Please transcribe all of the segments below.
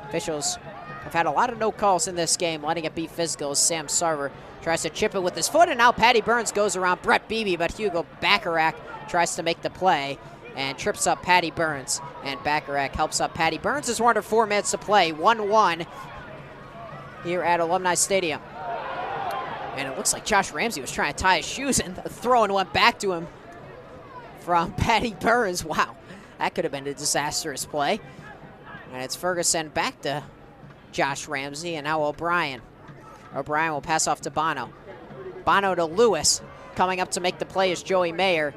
Officials have had a lot of no calls in this game, letting it be physical as Sam Sarver tries to chip it with his foot, and now Patty Burns goes around Brett Beebe, but Hugo Bacharach tries to make the play and trips up Patty Burns, and Bacharach helps up Patty Burns as we're under 4 minutes to play, 1-1 here at Alumni Stadium. And it looks like Josh Ramsey was trying to tie his shoes, and the throw-in went back to him from Patty Burns. Wow, that could have been a disastrous play. And it's Ferguson back to Josh Ramsey, and now O'Brien. O'Brien will pass off to Bono. Bono to Lewis. Coming up to make the play is Joey Mayer,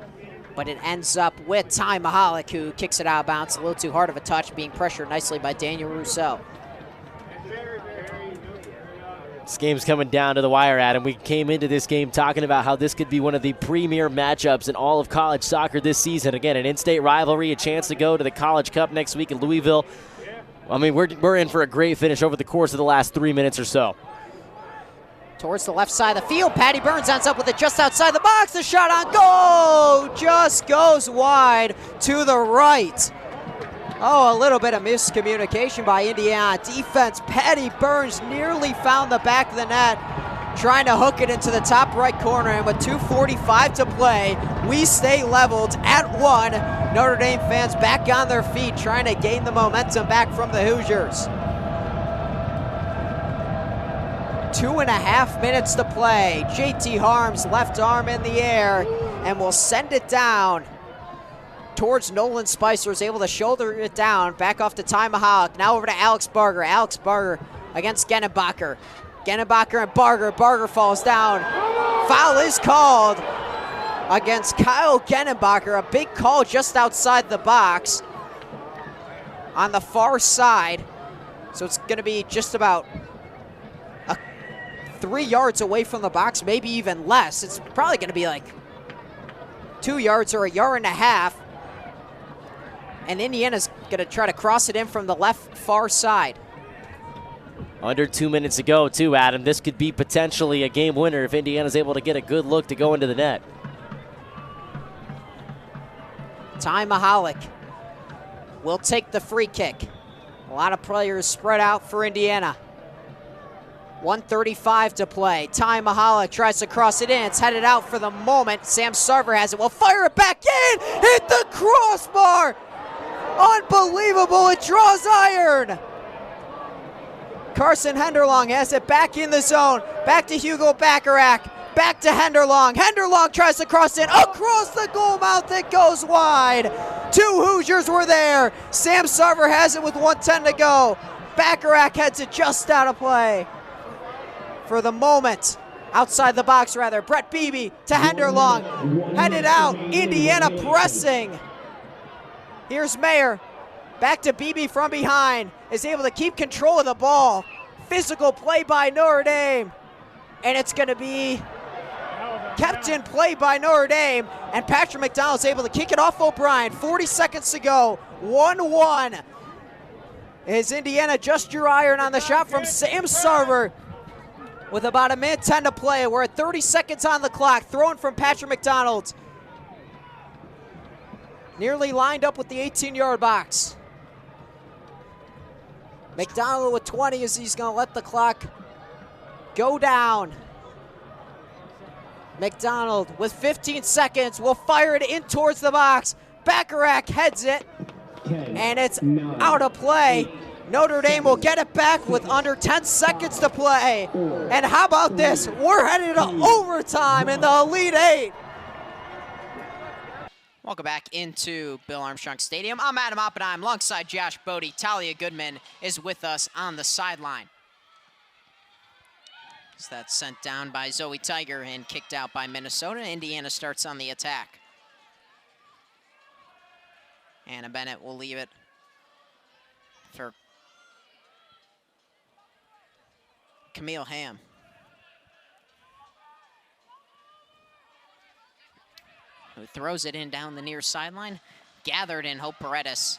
but it ends up with Ty Mahalik, who kicks it out of bounds. A little too hard of a touch, being pressured nicely by Daniel Rousseau. This game's coming down to the wire, Adam. We came into this game talking about how this could be one of the premier matchups in all of college soccer this season. Again, an in-state rivalry, a chance to go to the College Cup next week in Louisville. I mean, we're in for a great finish over the course of the last 3 minutes or so. Towards the left side of the field, Patty Burns ends up with it just outside the box. The shot on goal just goes wide to the right. Oh, a little bit of miscommunication by Indiana defense. Patty Burns nearly found the back of the net, trying to hook it into the top right corner, and with 2:45 to play, we stay leveled at 1. Notre Dame fans back on their feet, trying to gain the momentum back from the Hoosiers. 2.5 minutes to play. JT Harms, left arm in the air, and will send it down towards Nolan Spicer, is able to shoulder it down, back off to Ty Mahalik, now over to Alex Barger. Alex Barger against Gennebacher. Gennebacher and Barger. Barger falls down. Foul is called against Kyle Gennebacher. A big call just outside the box on the far side. So it's going to be just about 3 yards away from the box, maybe even less. It's probably going to be like 2 yards or 1.5 yards. And Indiana's going to try to cross it in from the left far side. Under 2 minutes to go, too, Adam. This could be potentially a game winner if Indiana's able to get a good look to go into the net. Ty Mahalik will take the free kick. A lot of players spread out for Indiana. 1:35 to play. Ty Mahalik tries to cross it in. It's headed out for the moment. Sam Sarver has it. Will fire it back in. Hit the crossbar. Unbelievable. It draws iron. Carson Henderlong has it back in the zone. Back to Hugo Bacharach. Back to Henderlong. Henderlong tries to cross it across the goal mouth. It goes wide. 2 Hoosiers were there. Sam Sarver has it with 1:10 to go. Bacharach heads it just out of play. For the moment, outside the box rather. Brett Beebe to Henderlong. Headed out. Indiana pressing. Here's Mayer. Back to Beebe from behind. Is able to keep control of the ball. Physical play by Notre Dame. And it's going to be kept in play by Notre Dame. And Patrick McDonald's able to kick it off O'Brien. 40 seconds to go. 1-1. As Indiana just drew iron on the shot from Sam Sarver. With about 1:10 to play. We're at 30 seconds on the clock. Thrown from Patrick McDonald. Nearly lined up with the 18-yard box. McDonald with 20 as he's going to let the clock go down. McDonald with 15 seconds will fire it in towards the box. Bacharach heads it, and it's out of play. Notre Dame will get it back with under 10 seconds to play. And how about this? We're headed to overtime in the Elite Eight. Welcome back into Bill Armstrong Stadium. I'm Adam Oppenheim alongside Josh Bodie. Talia Goodman is with us on the sideline. So that's sent down by Zoe Tiger and kicked out by Minnesota. Indiana starts on the attack. Anna Bennett will leave it for Camille Ham. Who throws it in down the near sideline. Gathered in Hope Paredes.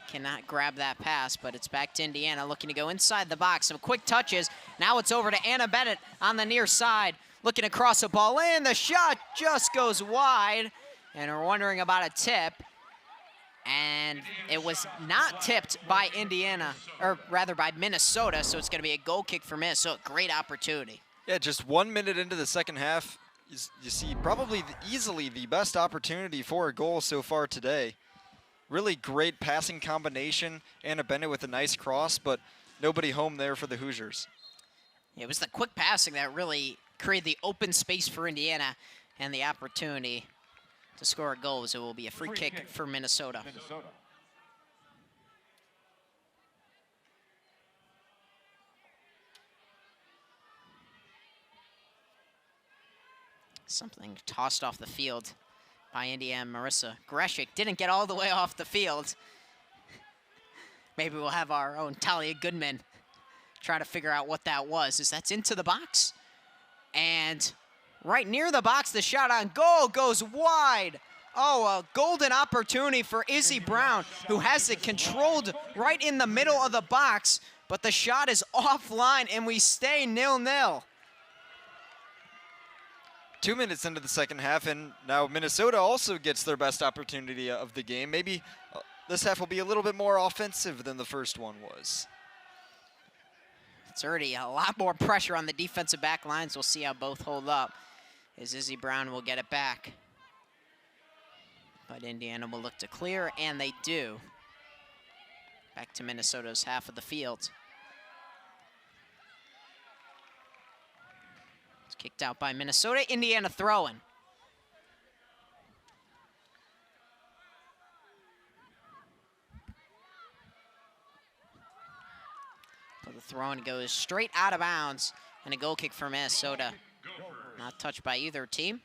Cannot grab that pass, but it's back to Indiana looking to go inside the box. Some quick touches. Now it's over to Anna Bennett on the near side. Looking to cross a ball in. The shot just goes wide. And we're wondering about a tip. And it was not tipped by Indiana, or rather by Minnesota, so it's going to be a goal kick for Minnesota. Great opportunity. Yeah, just 1 minute into the second half, you see probably easily the best opportunity for a goal so far today. Really great passing combination. Anna Bennett with a nice cross, but nobody home there for the Hoosiers. It was the quick passing that really created the open space for Indiana and the opportunity to score a goal. So it will be a free kick for Minnesota. Something tossed off the field by Indiana. Marissa Greshik didn't get all the way off the field. Maybe we'll have our own Talia Goodman try to figure out what that was, as that's into the box. And right near the box, the shot on goal goes wide. Oh, a golden opportunity for Izzy Brown, who has it controlled right in the middle of the box, but the shot is offline and we stay 0-0. 2 minutes into the second half, and now Minnesota also gets their best opportunity of the game. Maybe this half will be a little bit more offensive than the first one was. It's already a lot more pressure on the defensive back lines. We'll see how both hold up, as Izzy Brown will get it back. But Indiana will look to clear, and they do. Back to Minnesota's half of the field. It's kicked out by Minnesota. Indiana throwing. So the throw-in goes straight out of bounds, and a goal kick for Minnesota. Not touched by either team.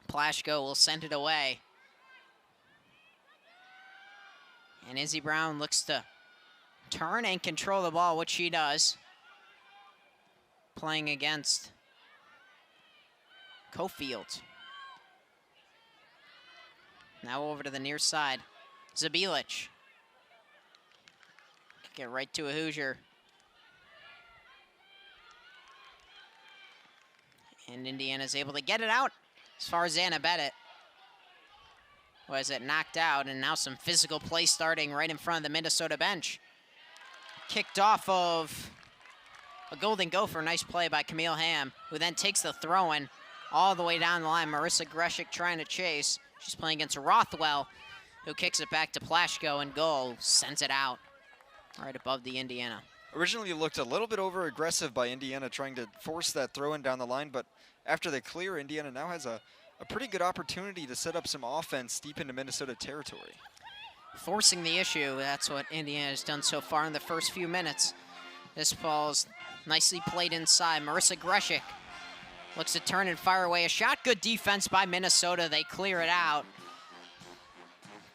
Plashko will send it away. And Izzy Brown looks to turn and control the ball, which she does. Playing against Cofield. Now over to the near side. Zabilich. Get right to a Hoosier. And Indiana's able to get it out as far as Anna Bennett. Was it knocked out, and now some physical play starting right in front of the Minnesota bench. Kicked off of a Golden Gopher. Nice play by Camille Ham, who then takes the throw-in all the way down the line. Marissa Greshik trying to chase. She's playing against Rothwell, who kicks it back to Plashko, and goal sends it out right above the Indiana. Originally looked a little bit over-aggressive by Indiana, trying to force that throw-in down the line, but after they clear, Indiana now has a pretty good opportunity to set up some offense deep into Minnesota territory. Forcing the issue, that's what Indiana has done so far in the first few minutes. This ball's nicely played inside. Marissa Greshik looks to turn and fire away a shot. Good defense by Minnesota. They clear it out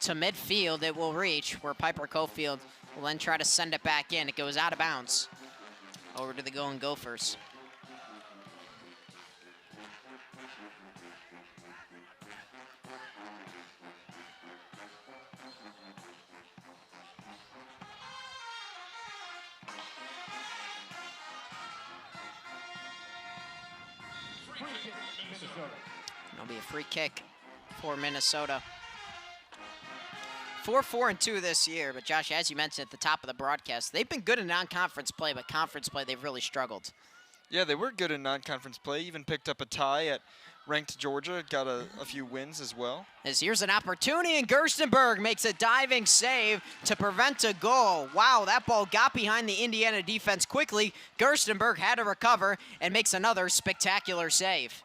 to midfield. It will reach, where Piper Cofield will then try to send it back in. It goes out of bounds over to the Golden Gophers. It'll be a free kick for Minnesota. 4-4-2 this year, but Josh, as you mentioned at the top of the broadcast, they've been good in non-conference play, but conference play, they've really struggled. Yeah, they were good in non-conference play, even picked up a tie at ranked Georgia, got a few wins as well. As here's an opportunity, and Gerstenberg makes a diving save to prevent a goal. Wow, that ball got behind the Indiana defense quickly. Gerstenberg had to recover and makes another spectacular save.